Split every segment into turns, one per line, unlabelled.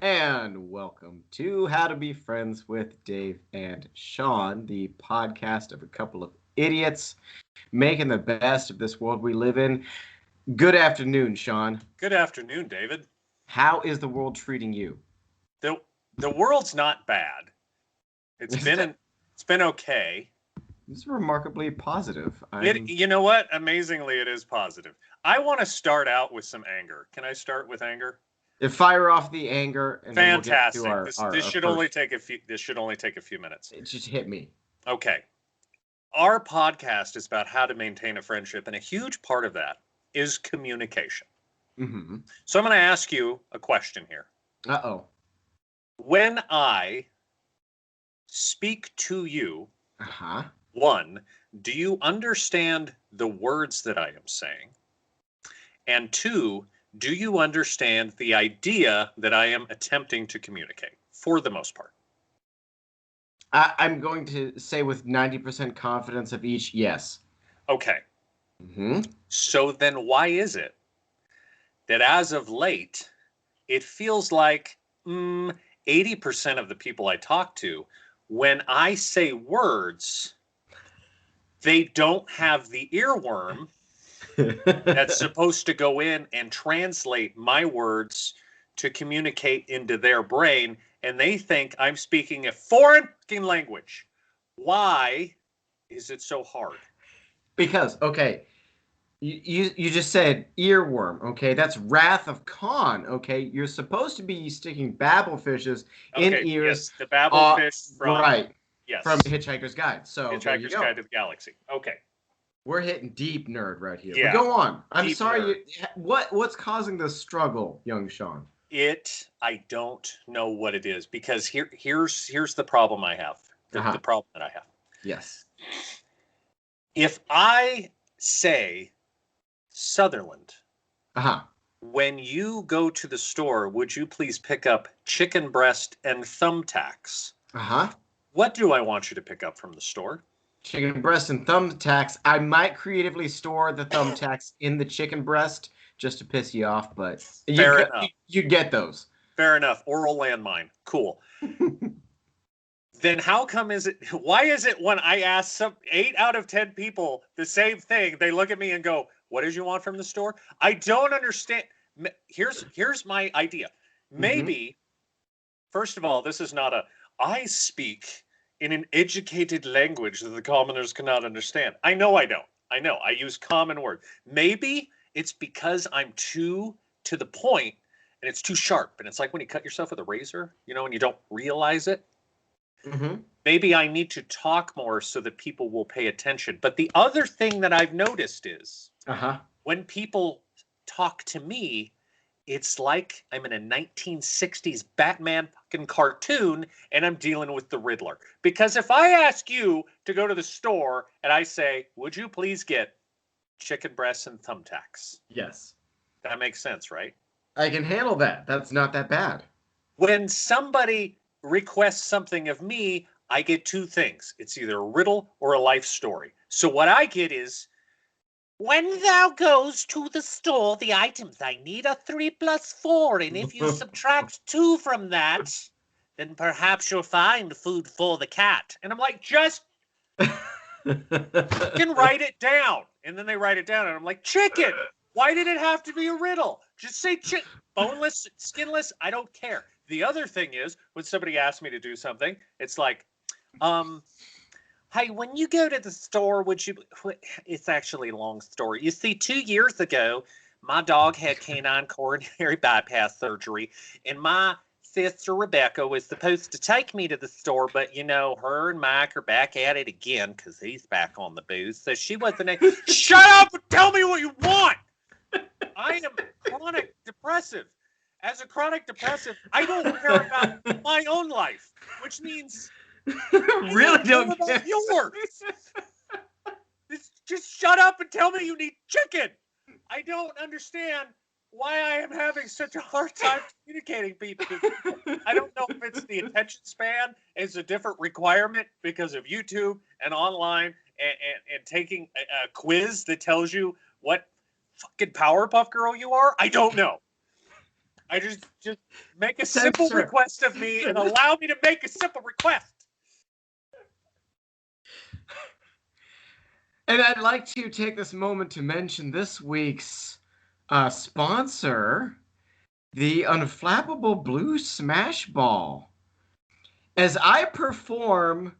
And welcome to How to Be Friends with Dave and Shawn, the podcast of a couple of idiots making the best of this world we live in. Good afternoon, Shawn.
Good afternoon, David.
How is the world treating you?
The world's not bad. It's been okay.
This is remarkably positive.
You know what? Amazingly, it is positive. I want to start out with some anger. Can I start with anger?
Fire off the anger, and
Fantastic.
Then we'll get to
this should only take a few. This should only take a few minutes.
It just hit me.
Okay. Our podcast is about how to maintain a friendship, and a huge part of that is communication.
Mm-hmm.
So I'm going to ask you a question here.
Uh-oh.
When I speak to you,
Uh-huh.
one, do you understand the words that I am saying? And two, do you understand the idea that I am attempting to communicate, for the most part?
I'm going to say with 90% confidence of each, yes.
Okay.
Mm-hmm.
So then why is it that as of late, it feels like 80% of the people I talk to, when I say words, they don't have the earworm that's supposed to go in and translate my words to communicate into their brain, and they think I'm speaking a foreign language. Why is it so hard?
Because, okay, you just said earworm, okay? That's Wrath of Khan, okay? You're supposed to be sticking babblefishes in ears.
Yes, the babblefish
from Hitchhiker's Guide. So
Hitchhiker's Guide to the Galaxy. Okay.
We're hitting deep nerd right here.
Yeah,
but go on. I'm sorry.
Nerd.
What's causing the struggle, young Shawn?
I don't know what it is, because here's the problem I have. The problem that I have.
Yes.
If I say Sutherland, when you go to the store, would you please pick up chicken breast and thumbtacks? What do I want you to pick up from the store?
Chicken breast and thumbtacks. I might creatively store the thumbtacks in the chicken breast just to piss you off, but you get those.
Fair enough. Oral landmine. Cool. Then why is it when I ask 8 out of 10 people the same thing, they look at me and go, what did you want from the store? I don't understand. Here's my idea. Maybe, first of all, this is not I speak in an educated language that the commoners cannot understand. I know I don't. I know. I use common words. Maybe it's because I'm too to the point and it's too sharp. And it's like when you cut yourself with a razor, and you don't realize it. Maybe I need to talk more so that people will pay attention. But the other thing that I've noticed is when people talk to me, it's like I'm in a 1960s Batman fucking cartoon and I'm dealing with the Riddler. Because if I ask you to go to the store and I say, would you please get chicken breasts and thumbtacks?
Yes.
That makes sense, right?
I can handle that. That's not that bad.
When somebody requests something of me, I get two things. It's either a riddle or a life story. So what I get is, when thou goes to the store, the items I need are 3 plus 4, and if you subtract 2 from that, then perhaps you'll find food for the cat. And I'm like, just can write it down. And then they write it down, and I'm like, chicken. Why did it have to be a riddle? Just say boneless, skinless. I don't care. The other thing is, when somebody asks me to do something, it's like, hey, when you go to the store, it's actually a long story. You see, 2 years ago, my dog had canine coronary bypass surgery, and my sister Rebecca was supposed to take me to the store, but, her and Mike are back at it again because he's back on the booze. So she wasn't Shut up and tell me what you want! I am chronic depressive. As a chronic depressive, I don't care about my own life, which means
really don't care
about yours. Just shut up and tell me you need chicken. I don't understand why I am having such a hard time communicating people. I don't know if it's the attention span is a different requirement because of YouTube and online and taking a quiz that tells you what fucking Powerpuff Girl you are. I don't know. I just make a simple request of me and allow me to make a simple request.
And I'd like to take this moment to mention this week's sponsor, the Unflappable Blue Smash Ball. As I perform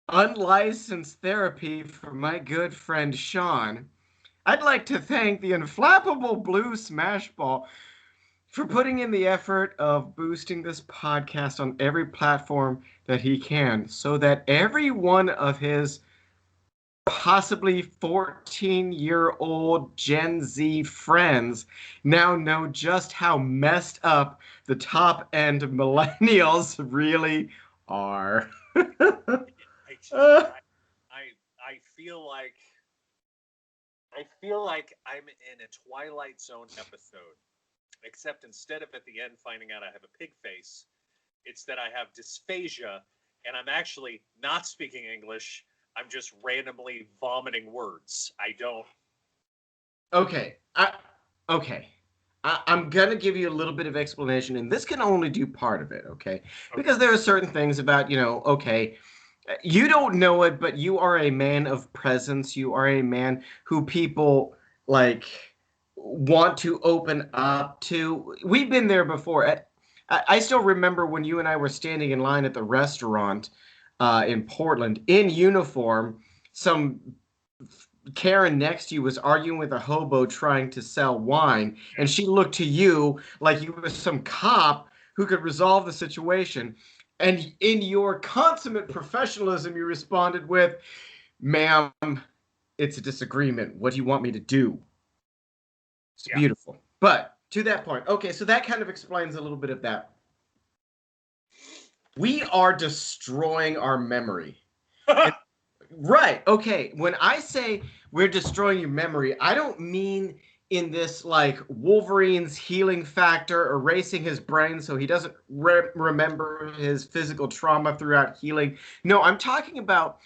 unlicensed therapy for my good friend Shawn, I'd like to thank the Unflappable Blue Smash Ball for putting in the effort of boosting this podcast on every platform that he can, so that every one of his possibly 14-year-old Gen Z friends now know just how messed up the top end millennials really are.
I feel like I'm in a Twilight Zone episode, except instead of at the end finding out I have a pig face, it's that I have dysphagia and I'm actually not speaking English. I'm just randomly vomiting words. I don't.
Okay. I'm going to give you a little bit of explanation, and this can only do part of it, okay? Because there are certain things about, okay, you don't know it, but you are a man of presence. You are a man who people, want to open up to. We've been there before. I still remember when you and I were standing in line at the restaurant in Portland in uniform. Some Karen next to you was arguing with a hobo trying to sell wine, and she looked to you like you were some cop who could resolve the situation. And in your consummate professionalism, you responded with, "Ma'am, it's a disagreement. What do you want me to do?" It's beautiful. But to that point, okay, so that kind of explains a little bit of that. We are destroying our memory. Right. Okay. When I say we're destroying your memory, I don't mean in this like Wolverine's healing factor, erasing his brain so he doesn't remember his physical trauma throughout healing. No, I'm talking about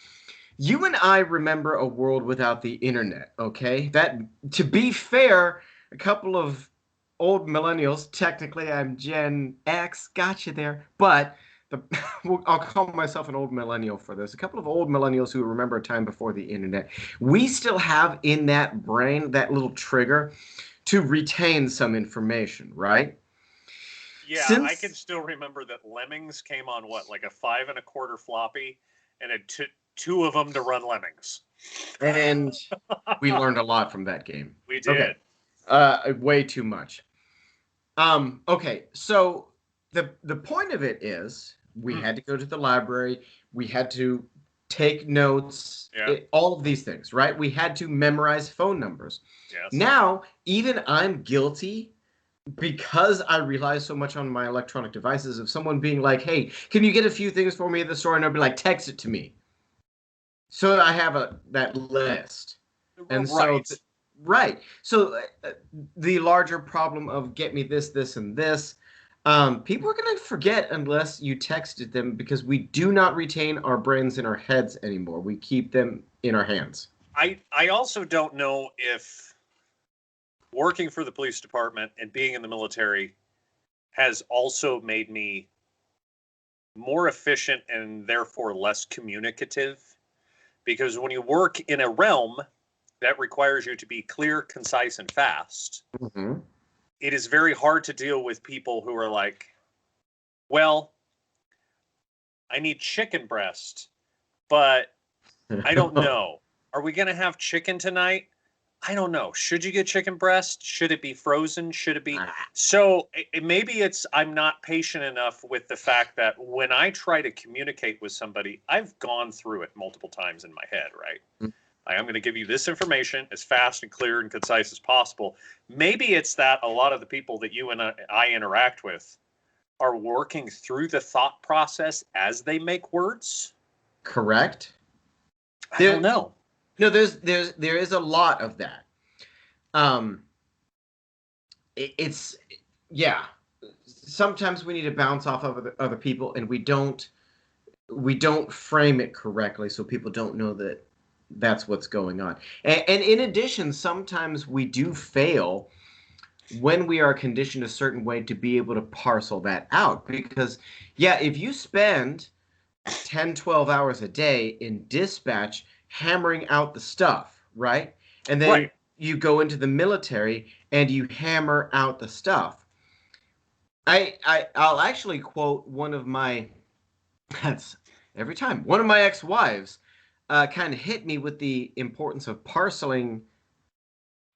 you and I remember a world without the internet. Okay. That, to be fair, a couple of old millennials, technically I'm Gen X, gotcha there, but I'll call myself an old millennial for this. A couple of old millennials who remember a time before the internet. We still have in that brain that little trigger to retain some information, right?
Yeah, I can still remember that Lemmings came on like a 5 1/4 floppy, and it took 2 of them to run Lemmings.
And we learned a lot from that game.
We did.
Okay. Way too much. Okay, so the point of it is we had to go to the library. We had to take notes, all of these things, right? We had to memorize phone numbers.
Yes.
Now, even I'm guilty because I rely so much on my electronic devices of someone being like, "Hey, can you get a few things for me at the store?" And I'll be like, "Text it to me." So that I have that list. And
right.
So the larger problem of get me this, this, and this, people are going to forget unless you texted them because we do not retain our brains in our heads anymore. We keep them in our hands.
I also don't know if working for the police department and being in the military has also made me more efficient and therefore less communicative. Because when you work in a realm that requires you to be clear, concise, and fast, it is very hard to deal with people who are like, "Well, I need chicken breast, but I don't know. Are we going to have chicken tonight? I don't know. Should you get chicken breast? Should it be frozen? Should it be?" So maybe I'm not patient enough with the fact that when I try to communicate with somebody, I've gone through it multiple times in my head, right? I'm going to give you this information as fast and clear and concise as possible. Maybe it's that a lot of the people that you and I interact with are working through the thought process as they make words.
Correct.
I don't know.
No, there is a lot of that. Sometimes we need to bounce off of other people, and we don't frame it correctly, so people don't know that that's what's going on. And in addition, sometimes we do fail when we are conditioned a certain way to be able to parcel that out. Because, yeah, if you spend 10, 12 hours a day in dispatch hammering out the stuff, right? And then
Right.
you go into the military and you hammer out the stuff. I'll actually quote one of my, that's every time, one of my ex-wives kind of hit me with the importance of parceling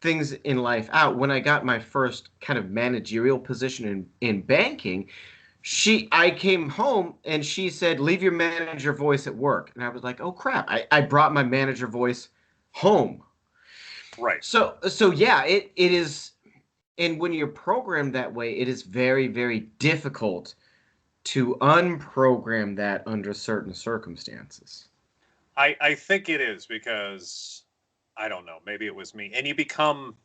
things in life out. When I got my first kind of managerial position in banking, I came home and she said, leave your manager voice at work. And I was like, oh crap, I brought my manager voice home.
Right.
So yeah, it is. And when you're programmed that way, it is very, very difficult to unprogram that under certain circumstances.
I think it is because I don't know, maybe it was me. And you become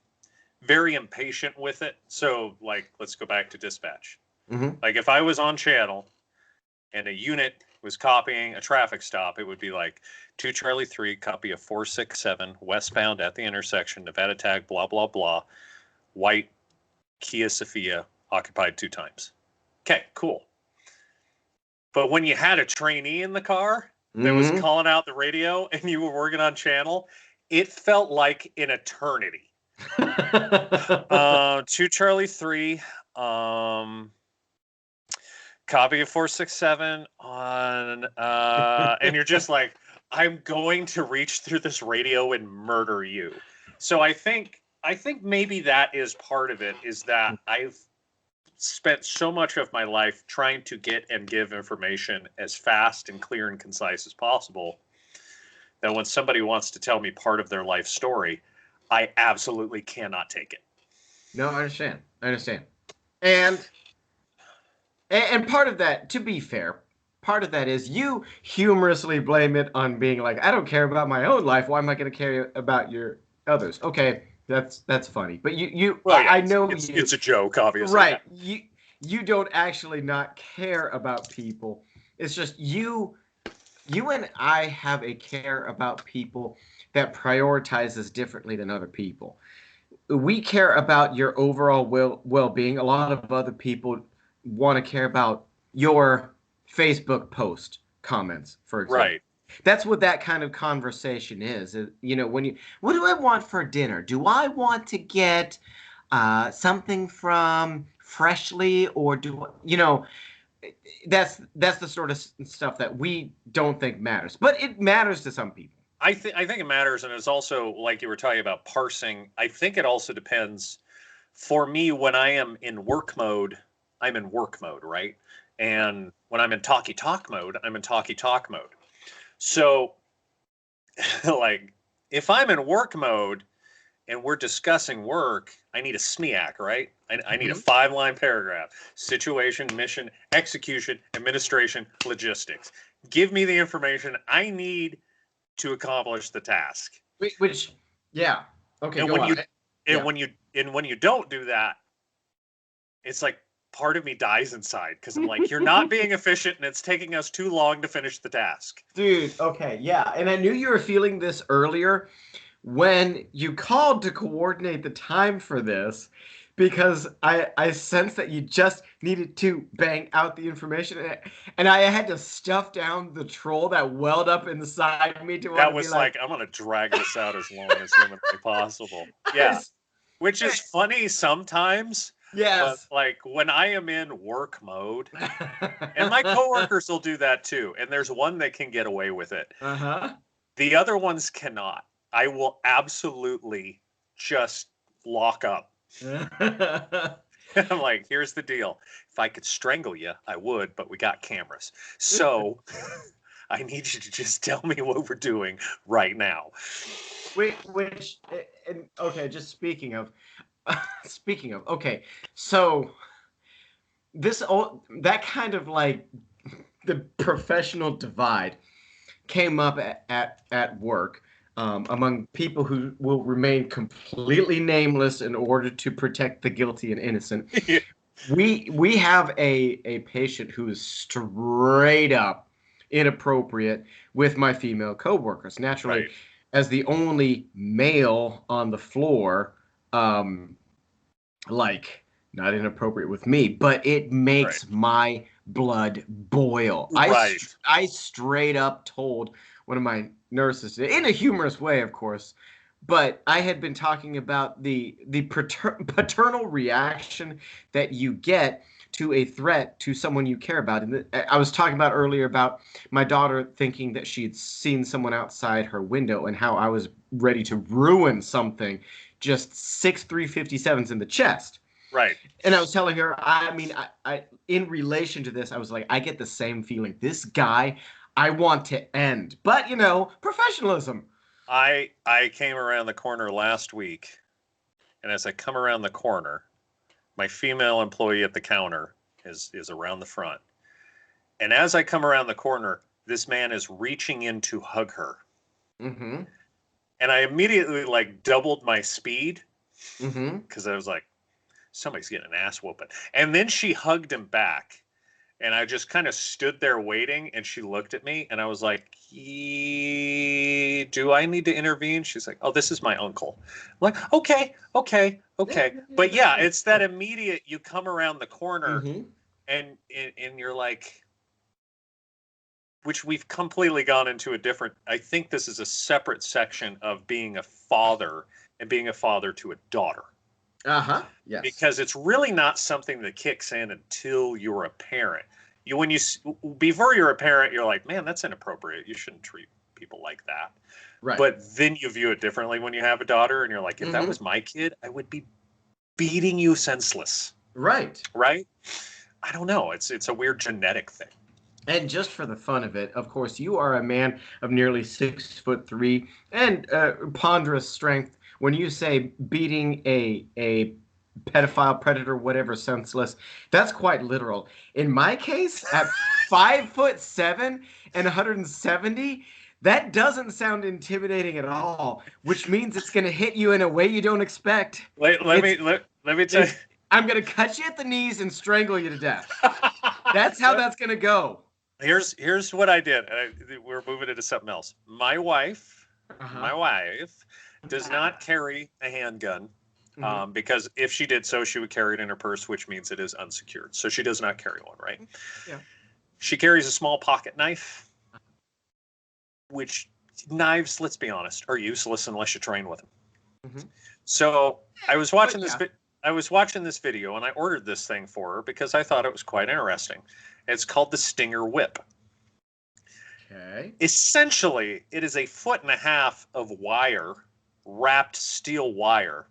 very impatient with it. So like let's go back to dispatch.
Mm-hmm.
Like if I was on channel and a unit was copying a traffic stop, it would be like 2 Charlie 3, copy of 467, westbound at the intersection, Nevada tag, blah, blah, blah, white Kia Sophia, occupied 2 times. Okay, cool. But when you had a trainee in the car that was
Mm-hmm.
calling out the radio and you were working on channel, it felt like an eternity. 2 Charlie 3, copy of 467 on, and you're just like, I'm going to reach through this radio and murder you. So I think maybe that is part of it, is that I've spent so much of my life trying to get and give information as fast and clear and concise as possible that when somebody wants to tell me part of their life story, I absolutely cannot take it.
No, I understand. I understand. And part of that, to be fair, part of that is you humorously blame it on being like, I don't care about my own life. Why am I going to care about your others? Okay, that's funny. But
Well, yeah,
I know
it's a joke, obviously.
right.
Yeah.
You don't actually not care about people. It's just you and I have a care about people that prioritizes differently than other people. We care about your overall well-being. A lot of other people want to care about your Facebook post comments, for example.
Right.
That's what that kind of conversation is. You know, what do I want for dinner? Do I want to get something from Freshly, or that's the sort of stuff that we don't think matters, but it matters to some people.
I think it matters, and it's also like you were talking about parsing. I think it also depends. For me, when I am in work mode, I'm in work mode, right? And when I'm in talkie talk mode, I'm in talkie talk mode. So, like, if I'm in work mode and we're discussing work, I need a SMEAC, right? I need a 5-line paragraph: situation, mission, execution, administration, logistics. Give me the information I need to accomplish the task.
Which, yeah, okay,
And
go
when
on.
you
Yeah.
when you don't do that, it's like part of me dies inside because I'm like, you're not being efficient and it's taking us too long to finish the task.
Dude, okay, yeah. And I knew you were feeling this earlier when you called to coordinate the time for this, because I sensed that you just needed to bang out the information, and I had to stuff down the troll that welled up inside me to want
That
to be
was
like,
like, I'm gonna drag this out as long as humanly possible. Yeah. Which is funny sometimes, but
yes.
like when I am in work mode, and my coworkers will do that too, and there's one that can get away with it.
Uh-huh.
The other ones cannot. I will absolutely just lock up. I'm like, here's the deal. If I could strangle you, I would, but we got cameras. So I need you to just tell me what we're doing right now.
And okay, just speaking of, okay, so that kind of like the professional divide came up at work, among people who will remain completely nameless in order to protect the guilty and innocent.
Yeah.
We have a patient who is straight up inappropriate with my female coworkers. Naturally,
Right.
as the only male on the floor, like not inappropriate with me, but it makes
Right.
my blood boil.
Right.
I straight up told one of my nurses today, in a humorous way, of course, but I had been talking about the paternal reaction that you get to a threat to someone you care about. And I was talking about earlier about my daughter thinking that she had seen someone outside her window and how I was ready to ruin something just 6 357s in the chest.
Right.
And I was telling her, I mean, I in relation to this, I was like, I get the same feeling. This guy, I want to end. But, professionalism.
I came around the corner last week, and as I come around the corner, my female employee at the counter is around the front. And as I come around the corner, this man is reaching in to hug her.
Mm-hmm.
And I immediately like doubled my speed
Mm-hmm.
because I was like, somebody's getting an ass whooping. And then she hugged him back. And I just kind of stood there waiting, and she looked at me, and I was like, do I need to intervene? She's like, oh, this is my uncle. I'm like, okay. But yeah, it's that immediate, you come around the corner,
Mm-hmm.
and you're like, which we've completely gone into a different, I think this is a separate section of being a father and being a father to a daughter.
Uh-huh. Yes.
Because it's really not something that kicks in until you're a parent. Before you're a parent, you're like, man, that's inappropriate. You shouldn't treat people like that.
Right.
But then you view it differently when you have a daughter, and you're like, if that was my kid, I would be beating you senseless.
Right.
Right? I don't know. It's a weird genetic thing.
And just for the fun of it, of course, you are a man of nearly 6'3" and ponderous strength. When you say beating a pedophile, predator, whatever, senseless, that's quite literal. In my case, at 5'7" and 170, that doesn't sound intimidating at all, which means it's going to hit you in a way you don't expect.
Let me tell you.
I'm going to cut you at the knees and strangle you to death. That's how that's going to go.
Here's what I did. We're moving into something else. My wife does not carry a handgun because if she did so, she would carry it in her purse, which means it is unsecured. So she does not carry one, right?
Yeah.
She carries a small pocket knife, which knives, let's be honest, are useless unless you train with them. Mm-hmm. So I was watching this video, and I ordered this thing for her because I thought it was quite interesting. It's called the Stinger Whip.
Okay.
Essentially, it is 1.5 feet of wire, wrapped steel wire,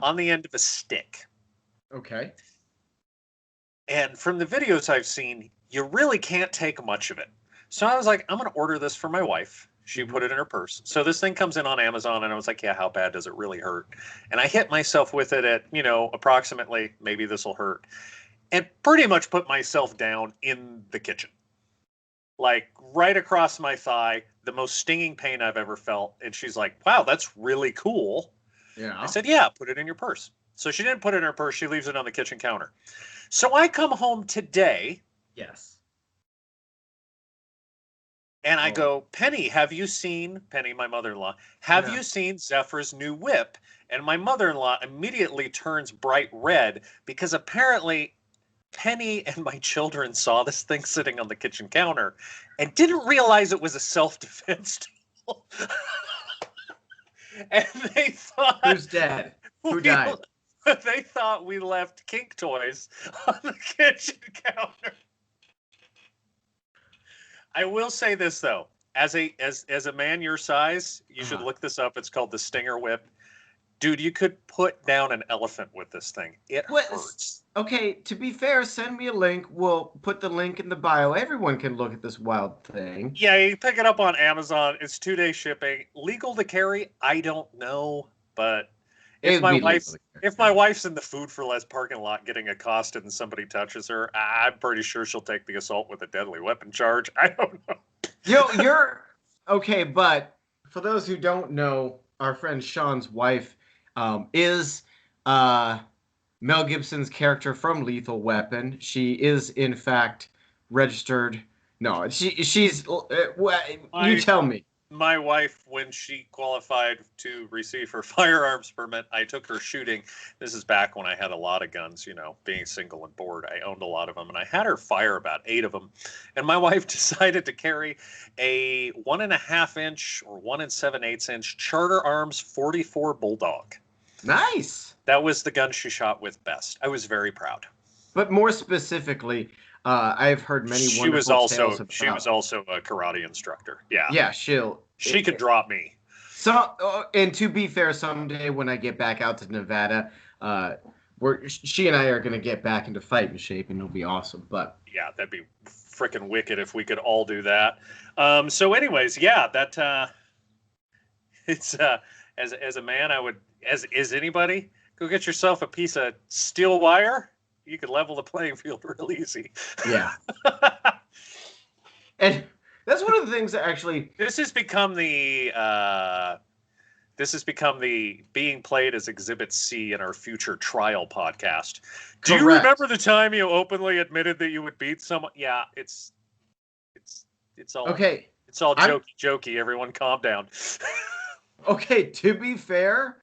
on the end of a stick.
Okay.
And from the videos I've seen, you really can't take much of it. So I was like, I'm going to order this for my wife. She put it in her purse. So this thing comes in on Amazon, and I was like, yeah, how bad does it really hurt? And I hit myself with it at, approximately, maybe this will hurt. And pretty much put myself down in the kitchen. Like right across my thigh, the most stinging pain I've ever felt. And she's like, wow, that's really cool. Yeah. I said, yeah, put it in your purse. So she didn't put it in her purse. She leaves it on the kitchen counter. So I come home today.
Yes.
And I go, Penny, my mother-in-law, have you seen Zephyr's new whip? And my mother-in-law immediately turns bright red because apparently Penny and my children saw this thing sitting on the kitchen counter and didn't realize it was a self-defense tool. And they thought...
Who's dead? Who died?
They thought we left kink toys on the kitchen counter. I will say this, though. As a man your size, you should look this up. It's called the Stinger Whip. Dude, you could put down an elephant with this thing. It hurts.
Okay, to be fair, send me a link. We'll put the link in the bio. Everyone can look at this wild thing.
Yeah, you pick it up on Amazon. It's 2-day shipping. Legal to carry? I don't know. But if my wife's in the Food for Less parking lot getting accosted and somebody touches her, I'm pretty sure she'll take the assault with a deadly weapon charge. I don't know.
You're okay, but for those who don't know, our friend Shawn's wife is Mel Gibson's character from Lethal Weapon. She is, in fact, registered. No, she's. You tell me.
My wife, when she qualified to receive her firearms permit, I took her shooting. This is back when I had a lot of guns, being single and bored. I owned a lot of them, and I had her fire about 8 of them. And my wife decided to carry a 1.5-inch or 1 7/8-inch Charter Arms 44 Bulldog.
Nice.
That was the gun she shot with best. I was very proud.
But more specifically, I've heard many wonderful tales about...
She was also a karate instructor. Yeah.
Yeah,
she could drop me.
So, and to be fair, someday when I get back out to Nevada, she and I are going to get back into fighting shape, and it'll be awesome. But
yeah, that'd be freaking wicked if we could all do that. So, anyways, yeah, that it's as a man, I would as anybody, go get yourself a piece of steel wire. You could level the playing field real easy.
Yeah. And that's one of the things that actually...
This has become the being played as Exhibit C in our future trial podcast. Do you remember the time you openly admitted that you would beat someone? Yeah, it's all
okay.
It's all jokey. Everyone, calm down.
Okay, to be fair,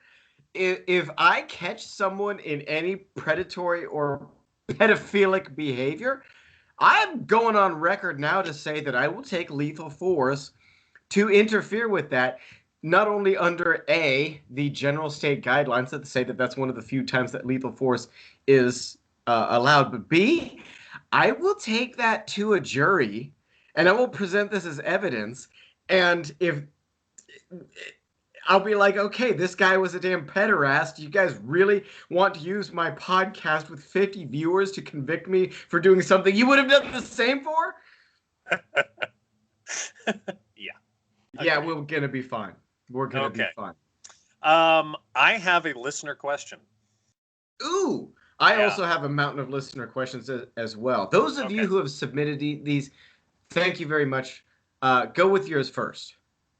if I catch someone in any predatory or pedophilic behavior, I'm going on record now to say that I will take lethal force to interfere with that, not only under the general state guidelines that say that that's one of the few times that lethal force is allowed, but B, I will take that to a jury and I will present this as evidence, and if I'll be like, okay, this guy was a damn pederast. You guys really want to use my podcast with 50 viewers to convict me for doing something you would have done the same for?
Yeah.
Yeah, we're going to be fine. We're going to be fine.
I have a listener question.
Ooh, I also have a mountain of listener questions as well. Those of you who have submitted these, thank you very much. Go with yours first.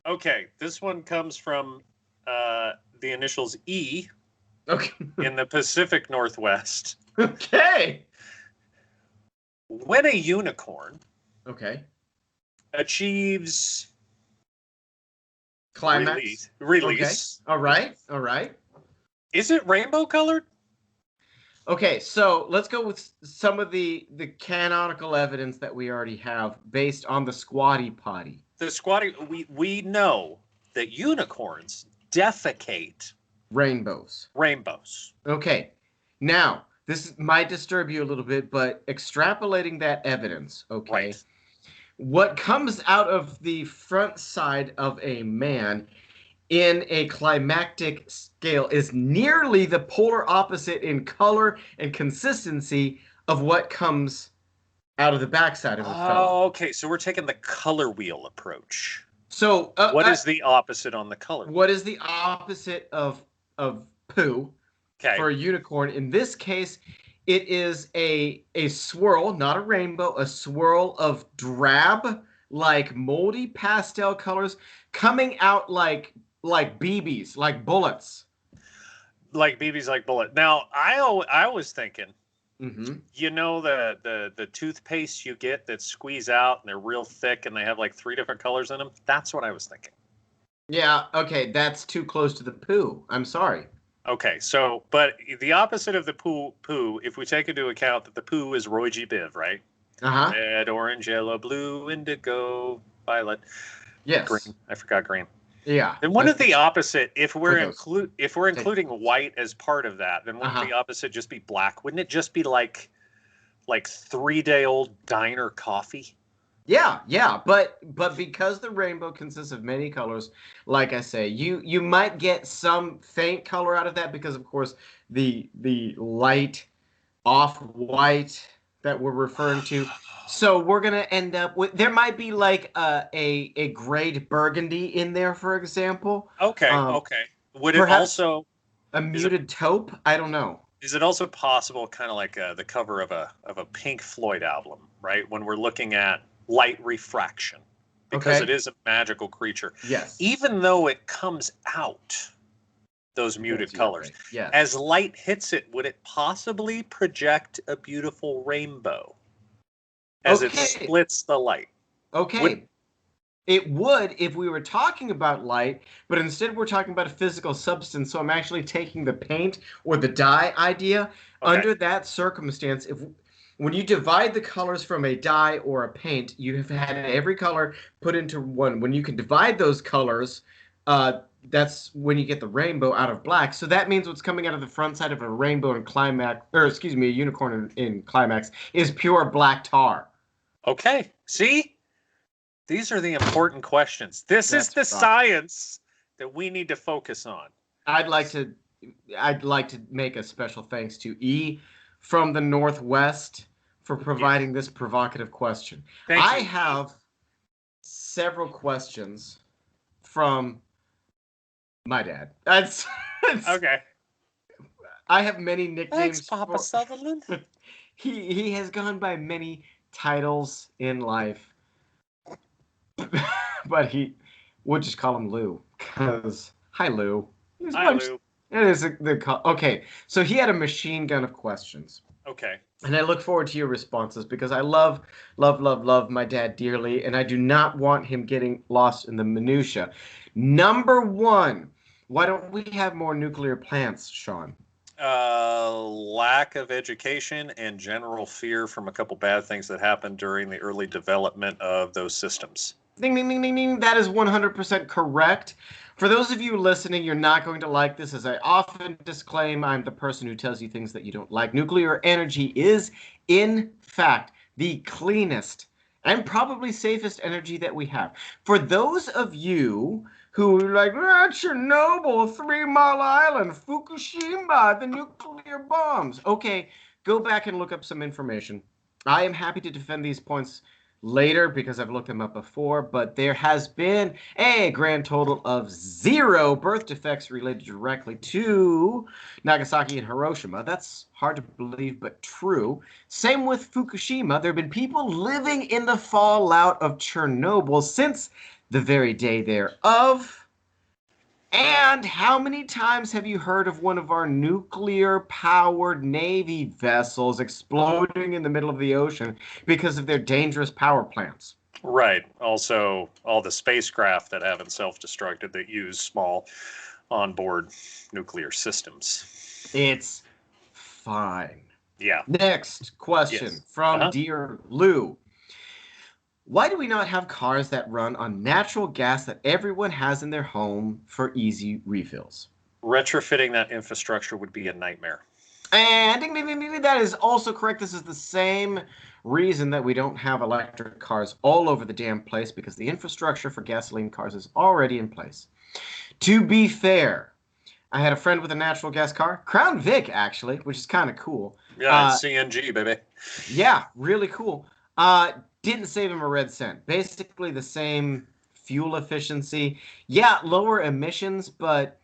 Okay, this one comes from the initials E.
Okay.
In the Pacific Northwest.
Okay.
When a unicorn achieves
climax
release.
Okay. All right.
Is it rainbow colored?
Okay, so let's go with some of the canonical evidence that we already have based on the Squatty Potty.
The Squatty, we know that unicorns defecate
rainbows. Okay, now this might disturb you a little bit, but extrapolating that evidence,
right.
What comes out of the front side of a man in a climactic scale is nearly the polar opposite in color and consistency of what comes out of the backside of the fellow.
Oh, okay. So we're taking the color wheel approach.
So
what is the opposite on the color wheel?
What is the opposite of poo for a unicorn? In this case, it is a swirl, not a rainbow, a swirl of drab, like moldy pastel colors coming out like BBs, like bullets.
Like BBs, like bullet. Now, I was thinking,
mm-hmm.
The toothpaste you get that squeeze out and they're real thick and they have like 3 different colors in them? That's what I was thinking.
Yeah, okay, that's too close to the poo. I'm sorry.
Okay, so, but the opposite of the poo, if we take into account that the poo is Roy G. Biv, right?
Uh-huh.
Red, orange, yellow, blue, indigo, violet.
Yes.
Green. I forgot green.
Yeah.
Then wouldn't the opposite, if we're including white as part of that, then wouldn't the opposite just be black? Wouldn't it just be like 3-day-old diner coffee?
Yeah, but because the rainbow consists of many colors, like I say, you might get some faint color out of that because, of course, the light off-white that we're referring to. So we're gonna end up with, there might be like a grade burgundy in there, for example.
Okay. Would it also
a muted taupe? I don't know.
Is it also possible, kind of like the cover of a Pink Floyd album, right? When we're looking at light refraction, because it is a magical creature.
Yes.
Even though it comes out those muted colors, as light hits it, would it possibly project a beautiful rainbow as it splits the light?
Okay. It would if we were talking about light, but instead we're talking about a physical substance. So I'm actually taking the paint or the dye idea.
Okay.
Under that circumstance, if when you divide the colors from a dye or a paint, you have had every color put into one. When you can divide those colors, that's when you get the rainbow out of black. So that means what's coming out of the front side of a rainbow in climax, or excuse me, a unicorn in climax, is pure black tar.
Okay. See? These are the important questions. This is
That's
the
right.
science that we need to focus on.
I'd like to make a special thanks to E from the Northwest for providing this provocative question.
Thank
I
you.
have several questions from my dad.
Okay.
I have many
Thanks,
nicknames
Papa Sutherland.
he has gone by many titles in life. But we'll just call him Lou. Because, hi, Lou.
Hi, Lou.
It is okay, so he had a machine gun of questions.
Okay.
And I look forward to your responses because I love my dad dearly, and I do not want him getting lost in the minutia. Number one, why don't we have more nuclear plants, Shawn?
Lack of education and general fear from a couple bad things that happened during the early development of those systems.
Ding, ding, ding, ding, ding. That is 100% correct. For those of you listening, you're not going to like this. As I often disclaim, I'm the person who tells you things that you don't like. Nuclear energy is, in fact, the cleanest and probably safest energy that we have. For those of you who are like, Chernobyl, 3 Mile Island, Fukushima, the nuclear bombs. Okay, go back and look up some information. I am happy to defend these points later because I've looked them up before, but there has been a grand total of 0 birth defects related directly to Nagasaki and Hiroshima. That's hard to believe, but true. Same with Fukushima. There have been people living in the fallout of Chernobyl since the very day thereof. And how many times have you heard of one of our nuclear-powered Navy vessels exploding in the middle of the ocean because of their dangerous power plants?
Right. Also, all the spacecraft that haven't self-destructed that use small onboard nuclear systems.
It's fine.
Yeah.
Next question from Dear Lou. Why do we not have cars that run on natural gas that everyone has in their home for easy refills?
Retrofitting that infrastructure would be a nightmare.
And ding, ding, ding, ding, that is also correct. This is the same reason that we don't have electric cars all over the damn place, because the infrastructure for gasoline cars is already in place. To be fair, I had a friend with a natural gas car, Crown Vic actually, which is kind of cool.
Yeah, it's CNG, baby.
Yeah, really cool. Didn't save him a red cent. Basically the same fuel efficiency. Yeah, lower emissions, but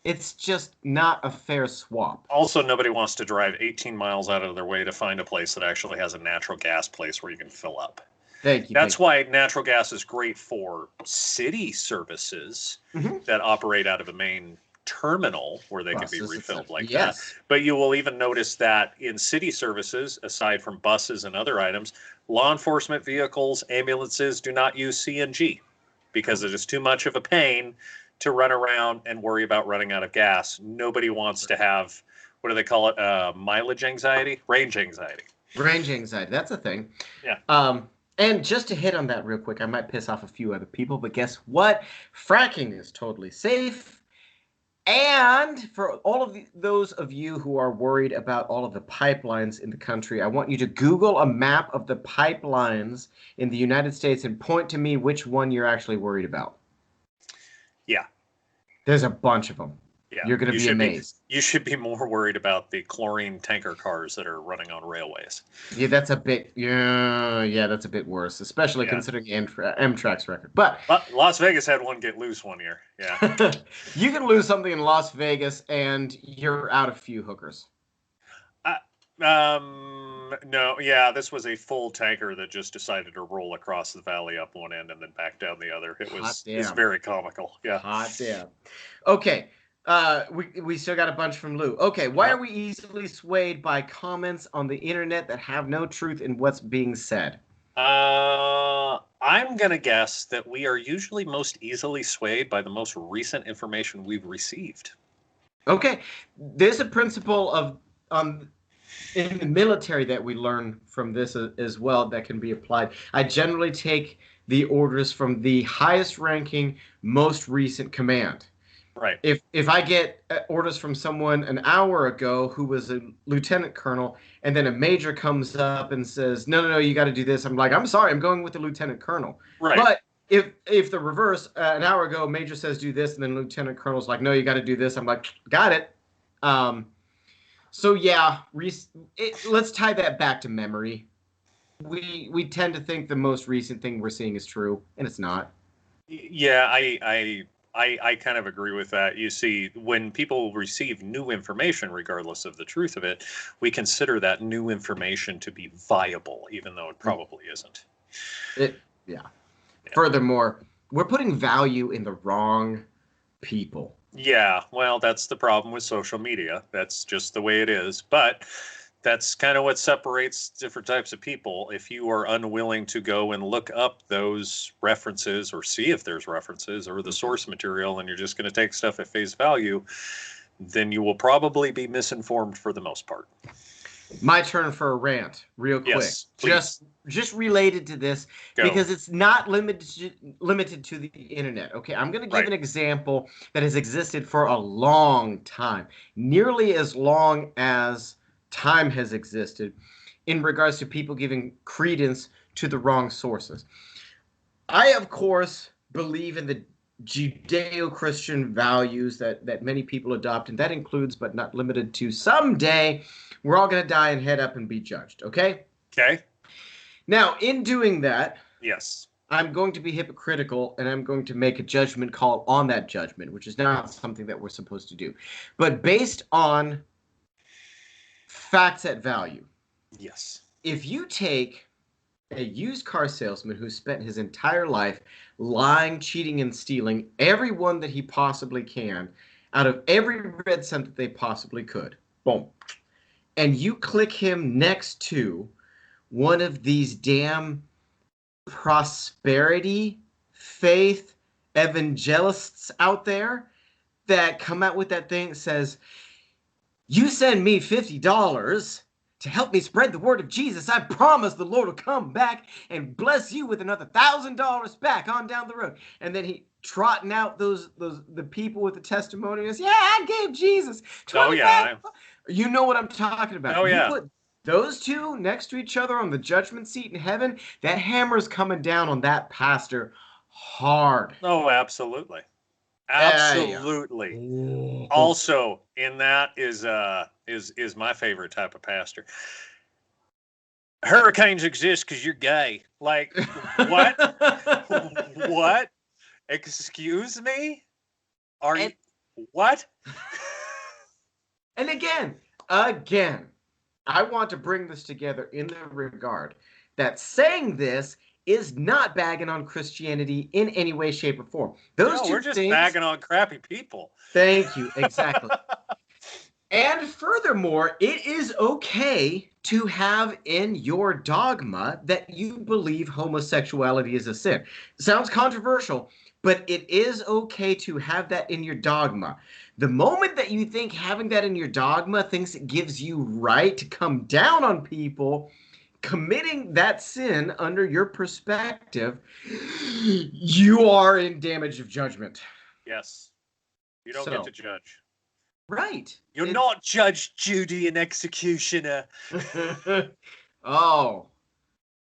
it's just not a fair swap.
Also, nobody wants to drive 18 miles out of their way to find a place that actually has a natural gas place where you can fill up.
Thank you.
That's why natural gas is great for city services that operate out of a main terminal where they can be refilled like that. But you will even notice that in city services, aside from buses and other items, law enforcement vehicles, ambulances do not use CNG because it is too much of a pain to run around and worry about running out of gas. Nobody wants to have, what do they call it? Mileage anxiety? Range anxiety.
Range anxiety. That's a thing.
Yeah.
And just to hit on that real quick, I might piss off a few other people, but guess what? Fracking is totally safe. And for all of those of you who are worried about all of the pipelines in the country, I want you to Google a map of the pipelines in the United States and point to me which one you're actually worried about.
Yeah.
There's a bunch of them.
Yeah.
You're going to be amazed.
You should be more worried about the chlorine tanker cars that are running on railways.
Yeah, that's a bit. Yeah, that's a bit worse, especially considering Amtrak's record. But
Las Vegas had one get loose one year. Yeah.
You can lose something in Las Vegas, and you're out a few hookers.
No, yeah, this was a full tanker that just decided to roll across the valley up one end and then back down the other. It's very comical. Yeah.
Hot damn. Okay. We still got a bunch from Lou. Okay, why are we easily swayed by comments on the internet that have no truth in what's being said?
I I'm going to guess that we are usually most easily swayed by the most recent information we've received.
Okay, there's a principle of in the military that we learn from this as well that can be applied. I generally take the orders from the highest ranking, most recent command.
Right.
If I get orders from someone an hour ago who was a lieutenant colonel, and then a major comes up and says, no, you got to do this, I'm like, I'm sorry, I'm going with the lieutenant colonel.
Right.
But if the reverse, an hour ago, major says do this, and then lieutenant colonel's like, no, you got to do this, I'm like, got it. So yeah, let's tie that back to memory. We tend to think the most recent thing we're seeing is true, and it's not.
Yeah, I kind of agree with that. You see, when people receive new information, regardless of the truth of it, we consider that new information to be viable, even though it probably isn't.
Yeah. Furthermore, we're putting value in the wrong people.
Yeah, well, that's the problem with social media. That's just the way it is. But that's kind of what separates different types of people. If you are unwilling to go and look up those references or see if there's references or the source material, and you're just going to take stuff at face value, then you will probably be misinformed for the most part.
My turn for a rant, real quick.
Yes, please.
Just related to this, because it's not limited to the internet. Okay, I'm going to give an example that has existed for a long time, nearly as long as time has existed, in regards to people giving credence to the wrong sources. I, of course, believe in the Judeo-Christian values that many people adopt, and that includes, but not limited to, someday we're all going to die and head up and be judged, okay?
Okay.
Now, in doing that,
yes,
I'm going to be hypocritical, and I'm going to make a judgment call on that judgment, which is not something that we're supposed to do. But based on facts at value.
Yes.
If you take a used car salesman who spent his entire life lying, cheating, and stealing everyone that he possibly can out of every red cent that they possibly could, boom, and you click him next to one of these damn prosperity faith evangelists out there that come out with that thing that says, you send me $50 to help me spread the word of Jesus, I promise the Lord will come back and bless you with another $1,000 back on down the road. And then he trotting out the people with the testimonials. Yeah, I gave Jesus 25. Oh yeah. You know what I'm talking about.
Oh yeah.
You put those two next to each other on the judgment seat in heaven, that hammer's coming down on that pastor hard.
Oh, absolutely. Absolutely. Also, in that is my favorite type of pastor. Hurricanes exist because you're gay. Like, what? What? Excuse me? What?
And again, I want to bring this together in the regard that saying this is not bagging on Christianity in any way, shape, or form.
We're just bagging on crappy people.
Thank you. Exactly. And furthermore, it is okay to have in your dogma that you believe homosexuality is a sin. Sounds controversial, but it is okay to have that in your dogma. The moment that you think having that in your dogma thinks it gives you right to come down on people committing that sin under your perspective, you are in damage of judgment.
Yes. You don't get to judge.
Right.
You're not Judge Judy, an executioner.
Oh,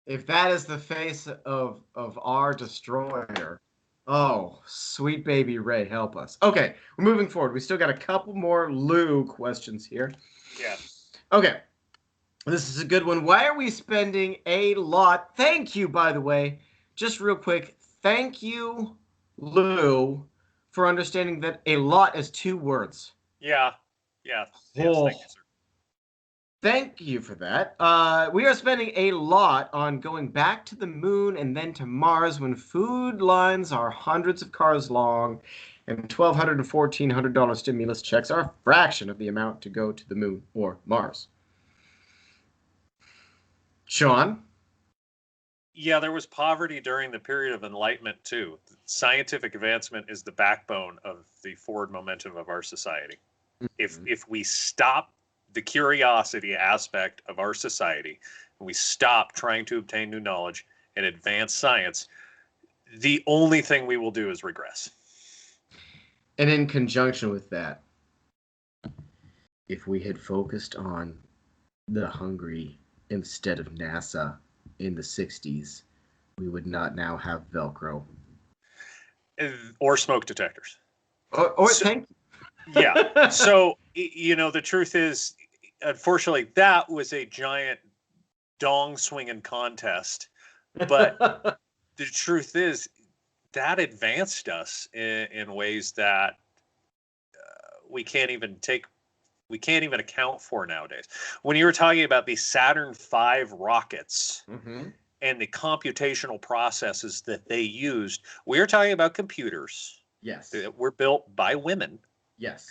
if that is the face of our destroyer. Oh, sweet baby Ray, help us. Okay, we're moving forward. We still got a couple more Lou questions here.
Yeah.
Okay. This is a good one. Why are we spending a lot? Thank you, by the way. Just real quick. Thank you, Lou, for understanding that a lot is 2 words.
Yeah. Yeah. Yes,
thank
you, sir.
Thank you for that. We are spending a lot on going back to the moon and then to Mars when food lines are hundreds of cars long and $1,200 and $1,400 stimulus checks are a fraction of the amount to go to the moon or Mars. Shawn?
Yeah, there was poverty during the period of enlightenment too. Scientific advancement is the backbone of the forward momentum of our society.
Mhm.
If we stop the curiosity aspect of our society and we stop trying to obtain new knowledge and advance science, the only thing we will do is regress.
And in conjunction with that, if we had focused on the hungry instead of NASA in the 60s, we would not now have Velcro.
Or smoke detectors.
Or
So,
thank
yeah. So, the truth is, unfortunately, that was a giant dong swinging contest. But the truth is, that advanced us in ways that we can't even account for nowadays. When you were talking about the Saturn V rockets
Mhm.
and the computational processes that they used, we are talking about computers
Yes.
that were built by women
Yes.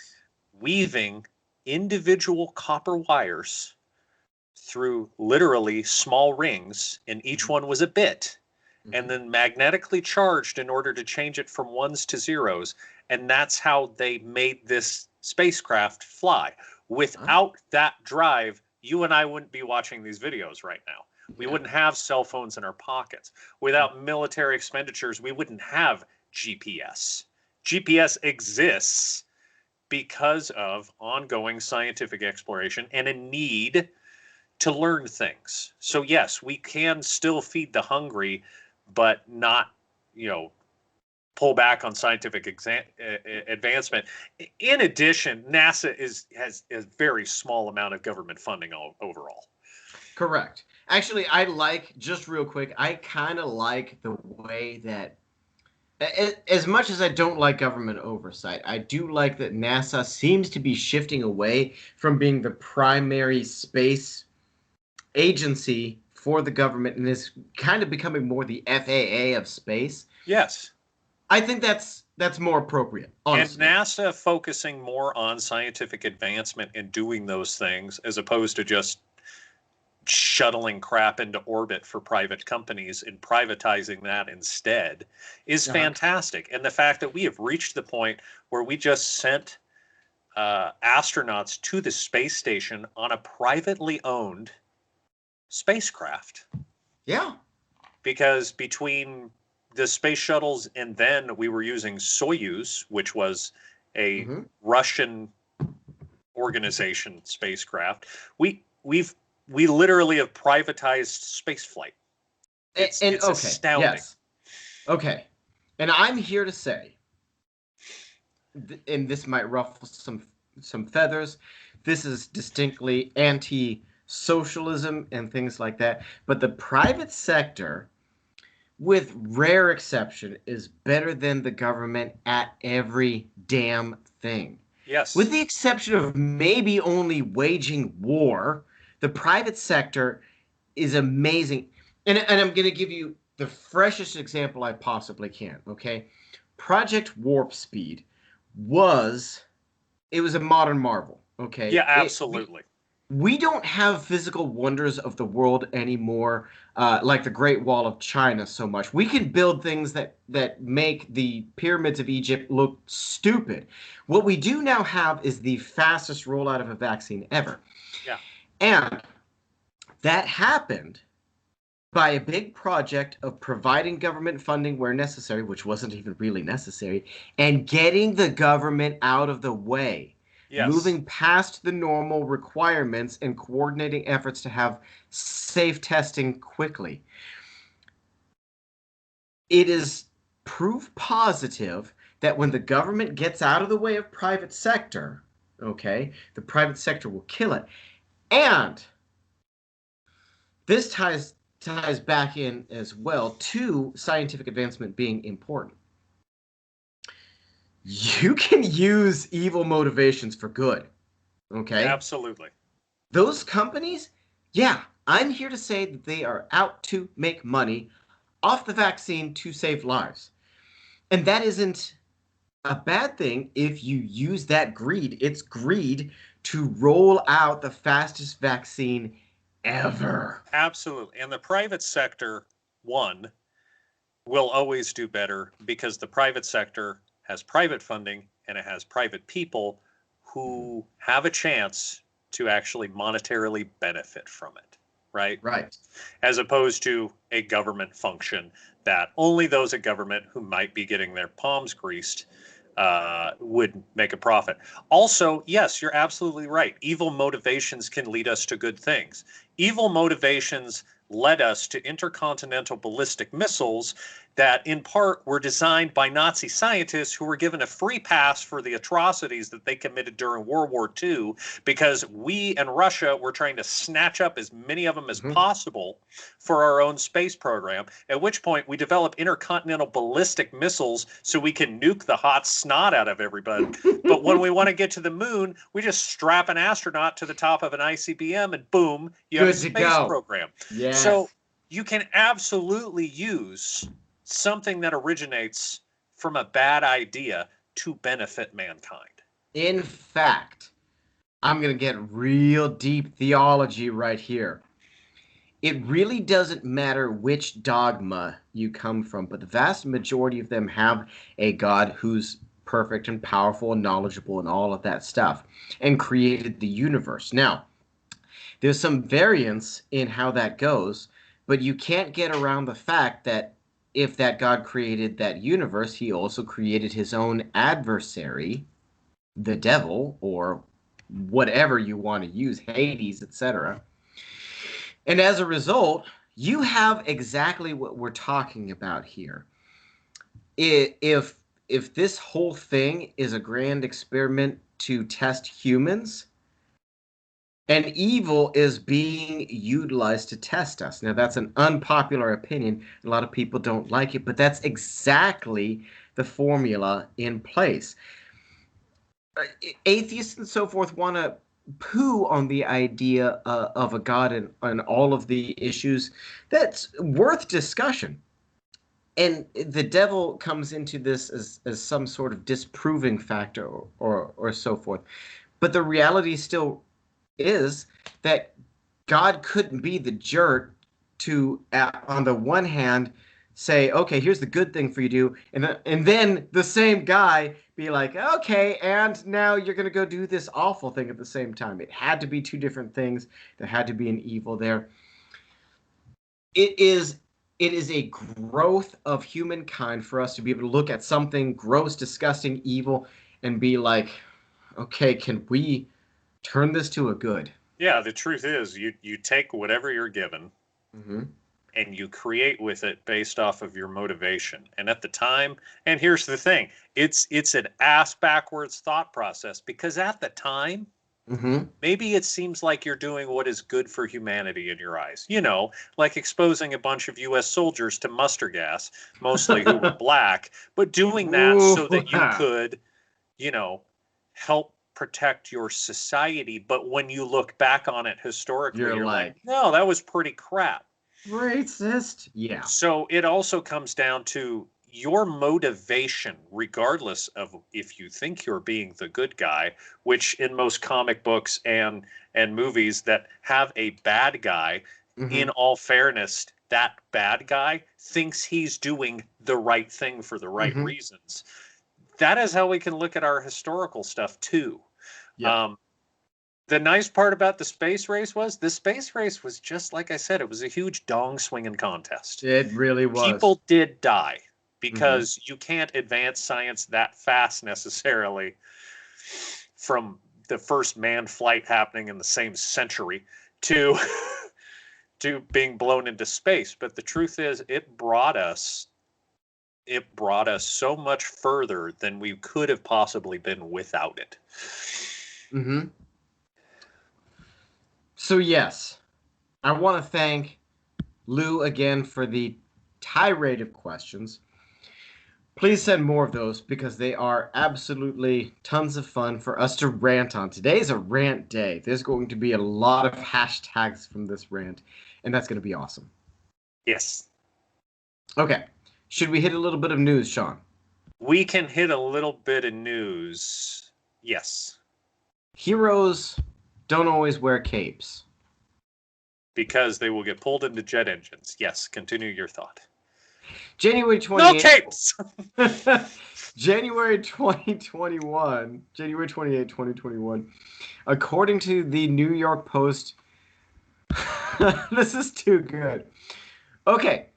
weaving individual copper wires through literally small rings, and each one was a bit, and then magnetically charged in order to change it from ones to zeros. And that's how they made this spacecraft fly. Without that drive, you and I wouldn't be watching these videos right now. We
Yeah.
wouldn't have cell phones in our pockets. Without military expenditures, we wouldn't have GPS. GPS exists because of ongoing scientific exploration and a need to learn things. So yes, we can still feed the hungry, but not, pull back on scientific advancement. In addition, NASA has a very small amount of government funding overall.
Correct. Actually, I like, just real quick, I kind of like the way that, as much as I don't like government oversight, I do like that NASA seems to be shifting away from being the primary space agency for the government and is kind of becoming more the FAA of space.
Yes.
I think that's more appropriate, honestly.
And NASA focusing more on scientific advancement and doing those things as opposed to just shuttling crap into orbit for private companies and privatizing that instead is fantastic. And the fact that we have reached the point where we just sent astronauts to the space station on a privately owned spacecraft.
Yeah.
Because between the space shuttles and then we were using Soyuz, which was a Russian organization spacecraft, we literally have privatized spaceflight. It's
okay,
astounding.
Yes. Okay. And I'm here to say, and this might ruffle some feathers, this is distinctly anti-socialism and things like that. But the private sector, with rare exception, is better than the government at every damn thing.
Yes.
With the exception of maybe only waging war, the private sector is amazing. And I'm going to give you the freshest example I possibly can, okay? Project Warp Speed was a modern marvel, okay?
Yeah, absolutely.
We don't have physical wonders of the world anymore, like the Great Wall of China so much. We can build things that make the pyramids of Egypt look stupid. What we do now have is the fastest rollout of a vaccine ever.
Yeah.
And that happened by a big project of providing government funding where necessary, which wasn't even really necessary, and getting the government out of the way. Yes. Moving past the normal requirements and coordinating efforts to have safe testing quickly. It is proof positive that when the government gets out of the way of private sector, okay, the private sector will kill it. And this ties back in as well to scientific advancement being important. You can use evil motivations for good. Okay?
Absolutely.
Those companies, yeah, I'm here to say that they are out to make money off the vaccine to save lives. And that isn't a bad thing if you use that greed. It's greed to roll out the fastest vaccine ever.
Absolutely. And the private sector one, will always do better because the private sector has private funding and it has private people who have a chance to actually monetarily benefit from it, right?
Right.
As opposed to a government function that only those at government who might be getting their palms greased would make a profit. Also, yes, you're absolutely right. Evil motivations can lead us to good things. Evil motivations led us to intercontinental ballistic missiles that in part were designed by Nazi scientists who were given a free pass for the atrocities that they committed during World War II because we and Russia were trying to snatch up as many of them as possible for our own space program, at which point we develop intercontinental ballistic missiles so we can nuke the hot snot out of everybody. But when we want to get to the moon, we just strap an astronaut to the top of an ICBM and boom, you have a space program.
Yes.
So you can absolutely use something that originates from a bad idea to benefit mankind.
In fact, I'm going to get real deep theology right here. It really doesn't matter which dogma you come from, but the vast majority of them have a God who's perfect and powerful and knowledgeable and all of that stuff and created the universe. Now, there's some variance in how that goes, but you can't get around the fact that if that God created that universe, he also created his own adversary, the devil, or whatever you want to use, Hades, etc. And as a result, you have exactly what we're talking about here. If this whole thing is a grand experiment to test humans, and evil is being utilized to test us. Now, that's an unpopular opinion. A lot of people don't like it, but that's exactly the formula in place. Atheists and so forth want to poo on the idea of a God and all of the issues. That's worth discussion. And the devil comes into this as some sort of disproving factor or so forth. But the reality still is that God couldn't be the jerk to, on the one hand, say, okay, here's the good thing for you to do, and then the same guy be like, okay, and now you're going to go do this awful thing at the same time. It had to be two different things. There had to be an evil there. It is a growth of humankind for us to be able to look at something gross, disgusting, evil, and be like, okay, can we turn this to a good?
Yeah, the truth is you take whatever you're given and you create with it based off of your motivation. And at the time, and here's the thing, it's an ass backwards thought process because at the time, maybe it seems like you're doing what is good for humanity in your eyes. You know, like exposing a bunch of U.S. soldiers to mustard gas, mostly who were black, but doing that so that you could, you know, help protect your society. But when you look back on it historically, you're like, no, that was pretty crap.
Racist. Yeah.
So it also comes down to your motivation, regardless of if you think you're being the good guy, which in most comic books and movies that have a bad guy, in all fairness, that bad guy thinks he's doing the right thing for the right reasons. That is how we can look at our historical stuff too. Yeah. The nice part about the space race was just like I said, it was a huge dong swinging contest.
It really was.
People did die because you can't advance science that fast necessarily from the first manned flight happening in the same century to to being blown into space. But the truth is, it brought us so much further than we could have possibly been without it.
So yes, I want to thank Lou again for the tirade of questions. Please send more of those because they are absolutely tons of fun for us to rant on. Today's a rant day. There's going to be a lot of hashtags from this rant, and that's going to be awesome.
Yes.
Okay. Should we hit a little bit of news, Shawn?
We can hit a little bit of news. Yes.
Heroes don't always wear capes.
because they will get pulled into jet engines. Yes, continue your thought.
January 28th.
No capes!
January 2021. January 28, 2021. According to the New York Post, this is too good. Okay.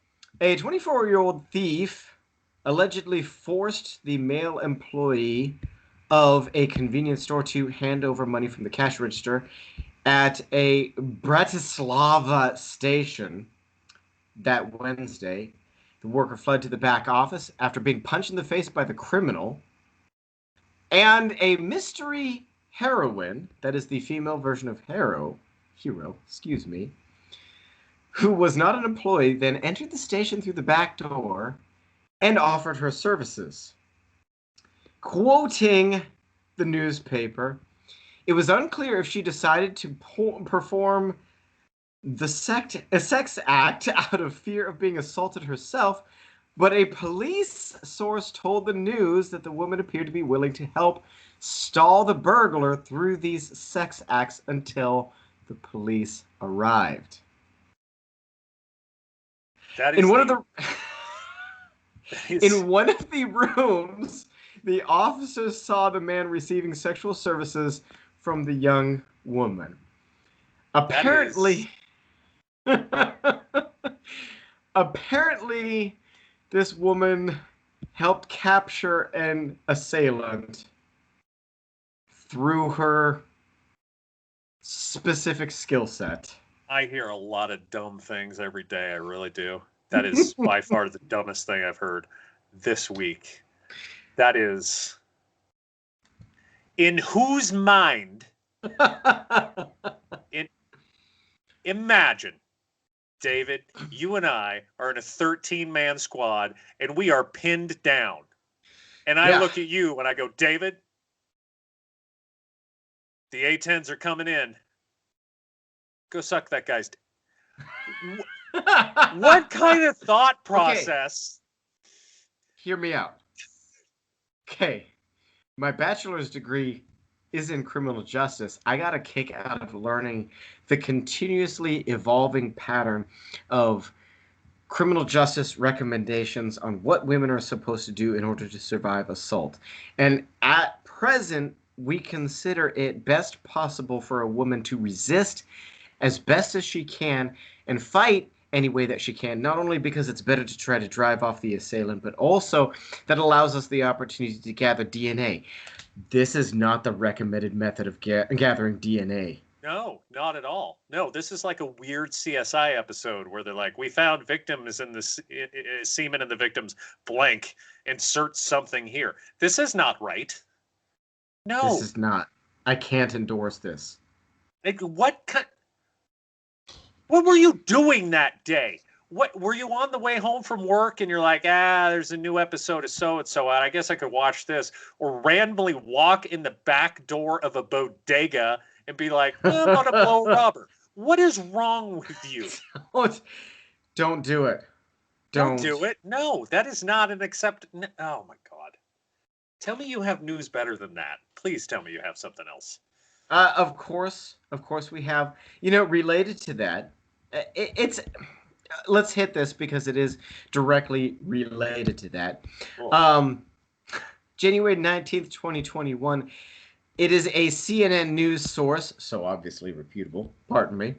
A 24-year-old thief allegedly forced the male employee of a convenience store to hand over money from the cash register at a Bratislava station that Wednesday. The worker fled to the back office after being punched in the face by the criminal. And a mystery heroine, that is the female version of hero, who was not an employee, then entered the station through the back door and offered her services. Quoting the newspaper, it was unclear if she decided to perform a sex act out of fear of being assaulted herself, but a police source told the news that the woman appeared to be willing to help stall the burglar through these sex acts until the police arrived. In one of the rooms, the officers saw the man receiving sexual services from the young woman. Apparently, this woman helped capture an assailant through her specific skill set.
I hear a lot of dumb things every day. I really do. That is by far the dumbest thing I've heard this week. That is... In whose mind... Imagine, David, you and I are in a 13-man squad, and we are pinned down. And I look at you, and I go, David, the A-10s are coming in. Go suck that guy's... What kind of thought process?
Okay. Hear me out. Okay. My bachelor's degree is in criminal justice. I got a kick out of learning the continuously evolving pattern of criminal justice recommendations on what women are supposed to do in order to survive assault. And at present, we consider it best possible for a woman to resist as best as she can and fight any way that she can, not only because it's better to try to drive off the assailant, but also that allows us the opportunity to gather DNA. This is not the recommended method of gathering DNA.
No, not at all. No, this is like a weird CSI episode where they're like, we found victims in the semen in the victims blank. Insert something here. This is not right. No.
This is not. I can't endorse this.
Like, what were you doing that day? What were you on the way home from work and you're like, there's a new episode of so-and-so out. I guess I could watch this. Or randomly walk in the back door of a bodega and be like, I'm going to blow rubber. What is wrong with you?
Don't do it.
Don't do it. No, that is not an Oh, my God. Tell me you have news better than that. Please tell me you have something else.
Of course we have. Related to that, it's... Let's hit this because it is directly related to that. Cool. January 19th, 2021. It is a CNN news source, so obviously reputable. Pardon me.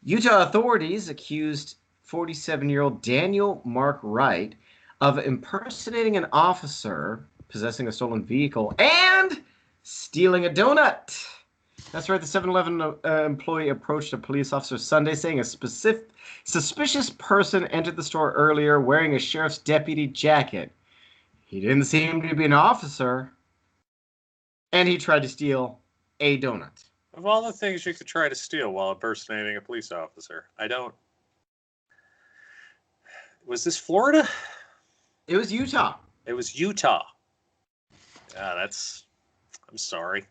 Utah authorities accused 47-year-old Daniel Mark Wright of impersonating an officer, possessing a stolen vehicle, and stealing a donut. That's right. The 7-Eleven employee approached a police officer Sunday saying a suspicious person entered the store earlier wearing a sheriff's deputy jacket. He didn't seem to be an officer, and he tried to steal a donut.
Of all the things you could try to steal while impersonating a police officer, Was this Florida?
It was Utah.
It was Utah. I'm sorry.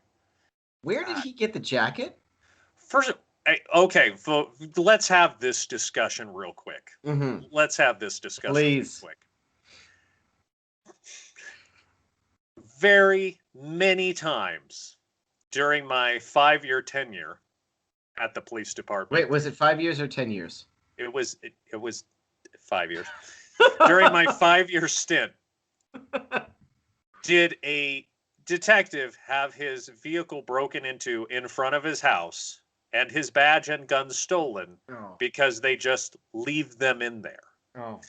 Where did he get the jacket?
First, okay, let's have this discussion real quick.
Mm-hmm.
Let's have this discussion
Please.
real quick. Very many times during my 5-year tenure at the police department.
Wait, was it 5 years or 10 years?
It was 5 years. During my 5-year stint, did a detective have his vehicle broken into in front of his house and his badge and gun stolen because they just leave them in there.
Oh.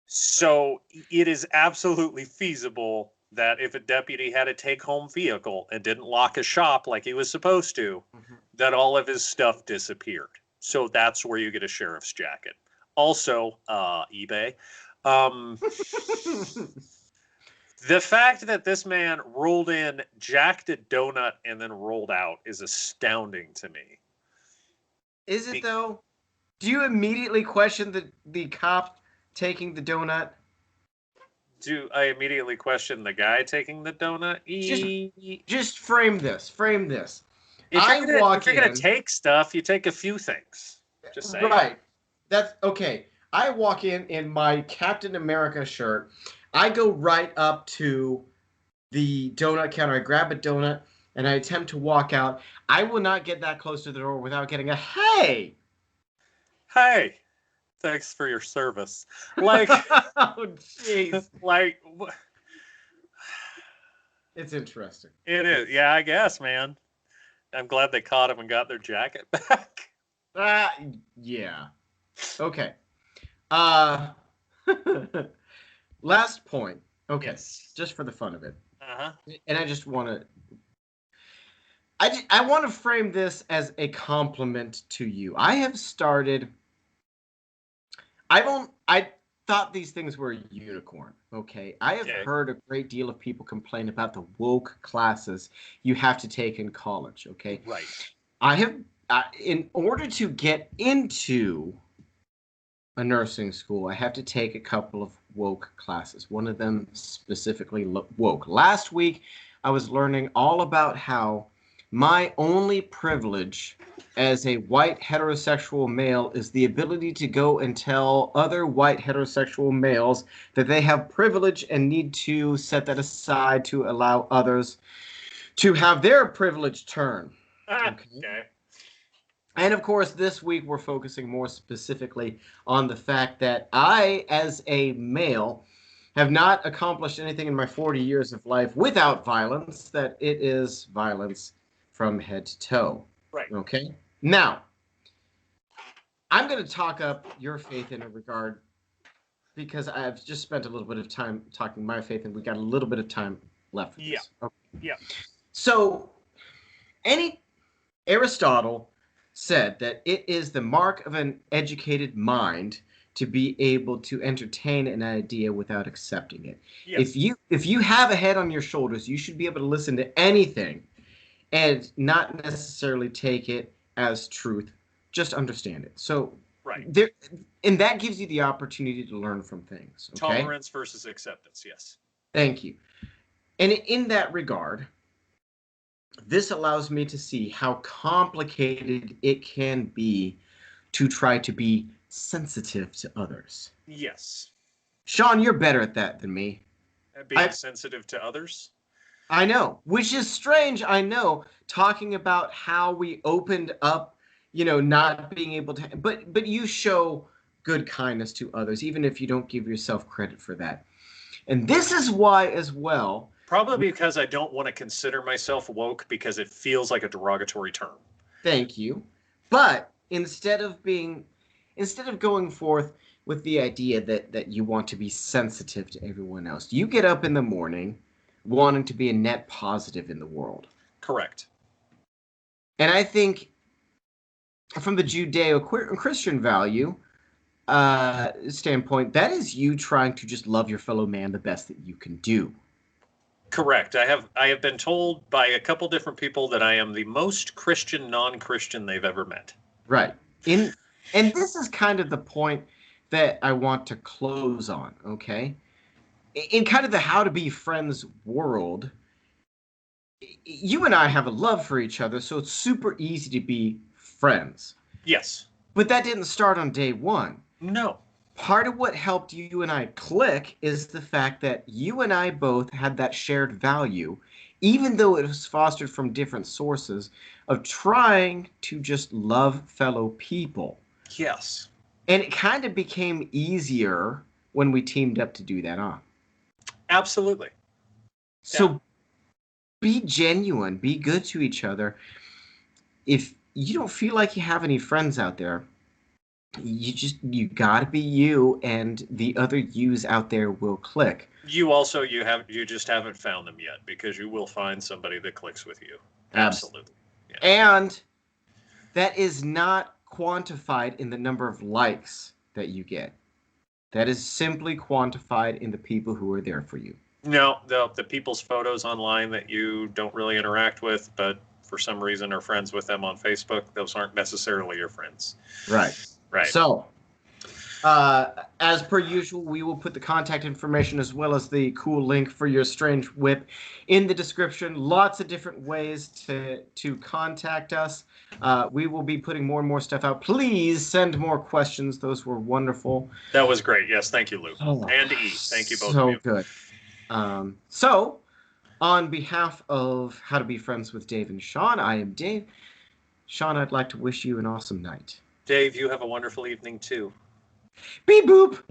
So it is absolutely feasible that if a deputy had a take-home vehicle and didn't lock his shop like he was supposed to, that all of his stuff disappeared. So that's where you get a sheriff's jacket. Also, eBay. The fact that this man rolled in, jacked a donut, and then rolled out is astounding to me.
Is it, though? Do you immediately question the cop taking the donut?
Do I immediately question the guy taking the donut?
Just frame this. Frame this.
If you're going to take stuff, you take a few things. Just saying.
Right. That's okay. I walk in my Captain America shirt. I go right up to the donut counter. I grab a donut and I attempt to walk out. I will not get that close to the door without getting a hey.
Hey. Thanks for your service. Like,
oh, jeez.
Like,
it's interesting.
It is. Yeah, I guess, man. I'm glad they caught him and got their jacket back.
Yeah. Okay. Last point. Okay. Yes. Just for the fun of it. And I just want to. I want to frame this as a compliment to you. I have started. I thought these things were a unicorn. Okay. I have heard a great deal of people complain about the woke classes you have to take in college. Okay.
Right.
I have, in order to get into a nursing school, I have to take a couple of woke classes. One of them specifically woke. Last week, I was learning all about how my only privilege as a white heterosexual male is the ability to go and tell other white heterosexual males that they have privilege and need to set that aside to allow others to have their privilege turn.
Okay.
And of course, this week we're focusing more specifically on the fact that I, as a male, have not accomplished anything in my 40 years of life without violence, that it is violence from head to toe.
Right.
Okay? Now, I'm going to talk up your faith in a regard because I've just spent a little bit of time talking my faith, and we got a little bit of time left for this. Okay.
Yeah.
So, Aristotle said that it is the mark of an educated mind to be able to entertain an idea without accepting it. Yes. If you have a head on your shoulders, you should be able to listen to anything and not necessarily take it as truth. Just understand it. So and that gives you the opportunity to learn from things. Okay?
Tolerance versus acceptance, yes.
Thank you. And in that regard, this allows me to see how complicated it can be to try to be sensitive to others.
Yes.
Shawn, you're better at that than me.
Being sensitive to others?
I know, which is strange, I know, talking about how we opened up, not being able to, but you show good kindness to others, even if you don't give yourself credit for that. And this is why, as well,
probably because I don't want to consider myself woke because it feels like a derogatory term.
Thank you. But instead of going forth with the idea that you want to be sensitive to everyone else, you get up in the morning wanting to be a net positive in the world.
Correct.
And I think from the Judeo-Christian value standpoint, that is you trying to just love your fellow man the best that you can do.
Correct. I have been told by a couple different people that I am the most Christian non-Christian they've ever met.
Right. And this is kind of the point that I want to close on, okay? In kind of the how to be friends world, you and I have a love for each other, so it's super easy to be friends.
Yes.
But that didn't start on day one.
No.
Part of what helped you and I click is the fact that you and I both had that shared value, even though it was fostered from different sources, of trying to just love fellow people.
Yes.
And it kind of became easier when we teamed up to do that, huh?
Absolutely.
So
Yeah.
be genuine, be good to each other. If you don't feel like you have any friends out there, you gotta be you, and the other yous out there will click.
You just haven't found them yet, because you will find somebody that clicks with you. Absolutely. Yeah.
And that is not quantified in the number of likes that you get. That is simply quantified in the people who are there for you.
No, the people's photos online that you don't really interact with, but for some reason are friends with them on Facebook, those aren't necessarily your friends.
Right.
Right.
So, as per usual, we will put the contact information as well as the cool link for your strange whip in the description. Lots of different ways to contact us. We will be putting more and more stuff out. Please send more questions. Those were wonderful.
That was great. Yes, thank you, Lou.
Oh,
and E. Thank you, both
so
of you.
Good. So, on behalf of How to Be Friends with Dave and Shawn, I am Dave. Shawn, I'd like to wish you an awesome night.
Dave, you have a wonderful evening too.
Beep boop!